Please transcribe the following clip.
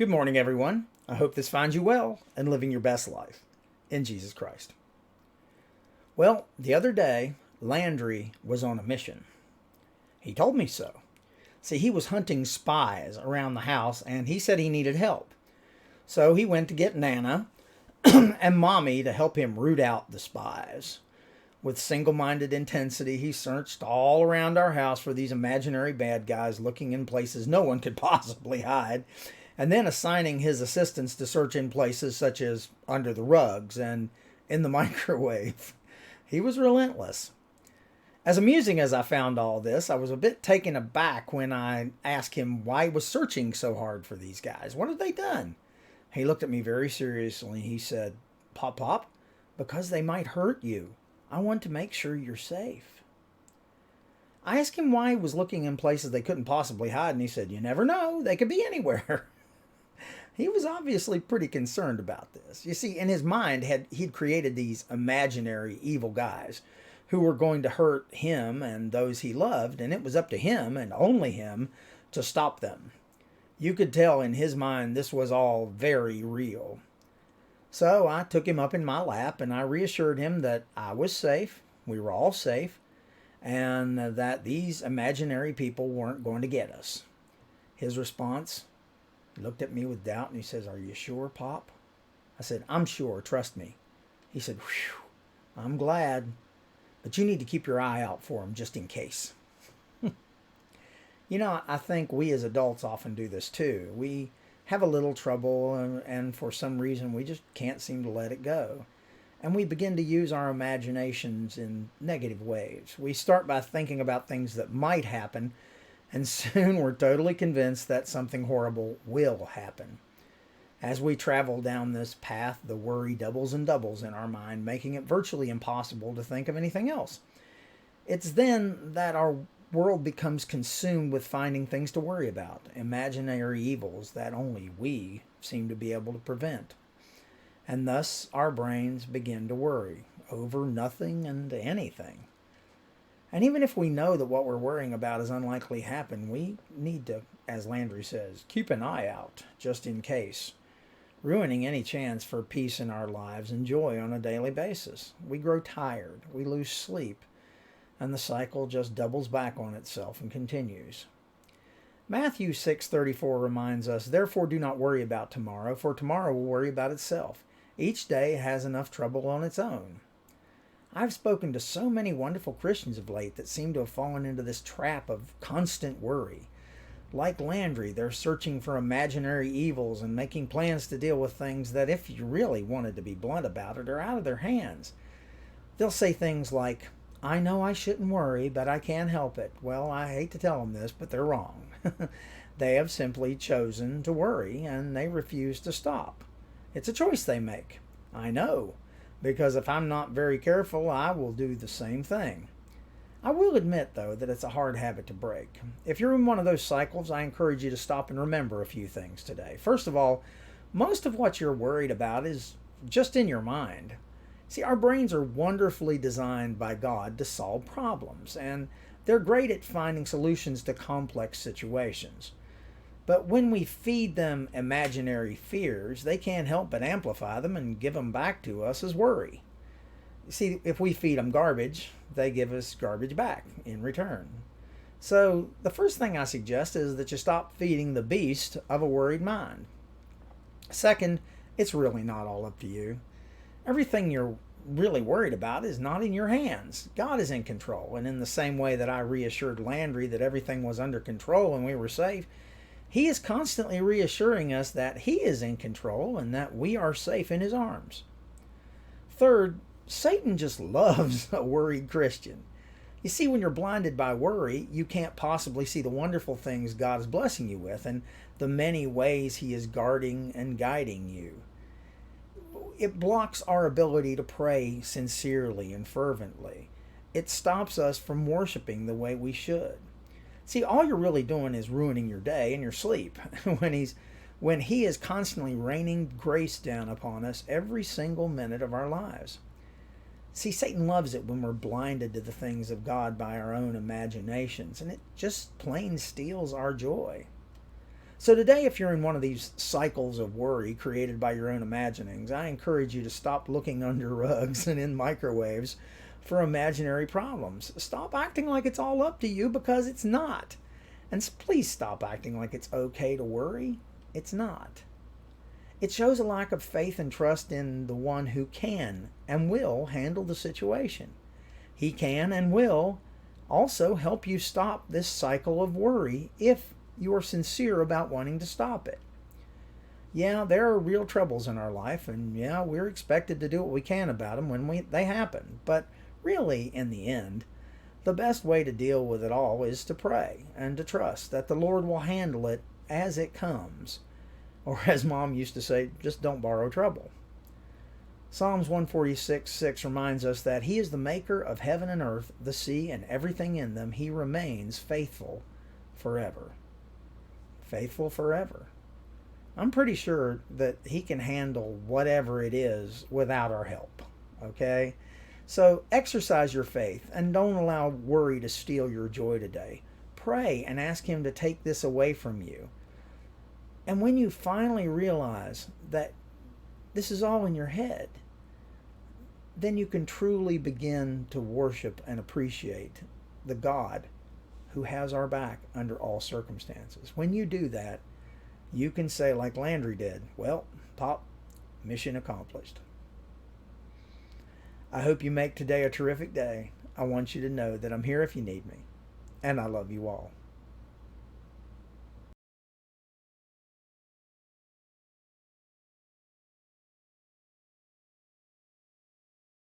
Good morning, everyone. I hope this finds you well and living your best life in Jesus Christ. Well, the other day, Landry was on a mission. He told me so. See, he was hunting spies around the house and he said he needed help. So he went to get Nana and Mommy to help him root out the spies. With single-minded intensity, he searched all around our house for these imaginary bad guys, looking in places no one could possibly hide, and then assigning his assistants to search in places such as under the rugs and in the microwave. He was relentless. As amusing as I found all this, I was a bit taken aback when I asked him why he was searching so hard for these guys. What had they done? He looked at me very seriously. He said, Pop, because they might hurt you. I want to make sure you're safe. I asked him why he was looking in places they couldn't possibly hide, and he said, you never know, they could be anywhere. He was obviously pretty concerned about this. You see, in his mind, he'd created these imaginary evil guys who were going to hurt him and those he loved, and it was up to him, and only him, to stop them. You could tell in his mind this was all very real. So I took him up in my lap and I reassured him that I was safe, we were all safe, and that these imaginary people weren't going to get us. His response, he looked at me with doubt and he says, "Are you sure, Pop?" I said, "I'm sure, trust me." He said, "Whew, I'm glad, but you need to keep your eye out for them just in case." I think we as adults often do this too. We have a little trouble and for some reason we just can't seem to let it go. And we begin to use our imaginations in negative ways. We start by thinking about things that might happen, and soon we're totally convinced that something horrible will happen. As we travel down this path, the worry doubles and doubles in our mind, making it virtually impossible to think of anything else. It's then that our world becomes consumed with finding things to worry about, imaginary evils that only we seem to be able to prevent. And thus our brains begin to worry over nothing and anything. And even if we know that what we're worrying about is unlikely to happen, we need to, as Landry says, keep an eye out just in case, ruining any chance for peace in our lives and joy on a daily basis. We grow tired, we lose sleep, and the cycle just doubles back on itself and continues. Matthew 6:34 reminds us, "Therefore do not worry about tomorrow, for tomorrow will worry about itself. Each day has enough trouble on its own." I've spoken to so many wonderful Christians of late that seem to have fallen into this trap of constant worry. Like Landry, they're searching for imaginary evils and making plans to deal with things that, if you really wanted to be blunt about it, are out of their hands. They'll say things like, "I know I shouldn't worry, but I can't help it." Well, I hate to tell them this, but they're wrong. They have simply chosen to worry, and they refuse to stop. It's a choice they make. I know, because if I'm not very careful, I will do the same thing. I will admit, though, that it's a hard habit to break. If you're in one of those cycles, I encourage you to stop and remember a few things today. First of all, most of what you're worried about is just in your mind. See, our brains are wonderfully designed by God to solve problems, and they're great at finding solutions to complex situations. But when we feed them imaginary fears, they can't help but amplify them and give them back to us as worry. See, if we feed them garbage, they give us garbage back in return. So the first thing I suggest is that you stop feeding the beast of a worried mind. Second, it's really not all up to you. Everything you're really worried about is not in your hands. God is in control. And in the same way that I reassured Landry that everything was under control and we were safe, he is constantly reassuring us that he is in control and that we are safe in his arms. Third, Satan just loves a worried Christian. You see, when you're blinded by worry, you can't possibly see the wonderful things God is blessing you with and the many ways he is guarding and guiding you. It blocks our ability to pray sincerely and fervently. It stops us from worshiping the way we should. See, all you're really doing is ruining your day and your sleep when he is constantly raining grace down upon us every single minute of our lives. See, Satan loves it when we're blinded to the things of God by our own imaginations, and it just plain steals our joy. So today, if you're in one of these cycles of worry created by your own imaginings, I encourage you to stop looking under rugs and in microwaves for imaginary problems. Stop acting like it's all up to you, because it's not. And please stop acting like it's okay to worry. It's not. It shows a lack of faith and trust in the one who can and will handle the situation. He can and will also help you stop this cycle of worry if you are sincere about wanting to stop it. Yeah, there are real troubles in our life, and yeah, we're expected to do what we can about them when they happen. But really, in the end, the best way to deal with it all is to pray and to trust that the Lord will handle it as it comes. Or as Mom used to say, just don't borrow trouble. Psalms 146:6 reminds us that He is the maker of heaven and earth, the sea, and everything in them. He remains faithful forever. Faithful forever. I'm pretty sure that He can handle whatever it is without our help. Okay? So exercise your faith and don't allow worry to steal your joy today. Pray and ask Him to take this away from you. And when you finally realize that this is all in your head, then you can truly begin to worship and appreciate the God who has our back under all circumstances. When you do that, you can say like Landry did, well, Pop, mission accomplished. I hope you make today a terrific day. I want you to know that I'm here if you need me, and I love you all.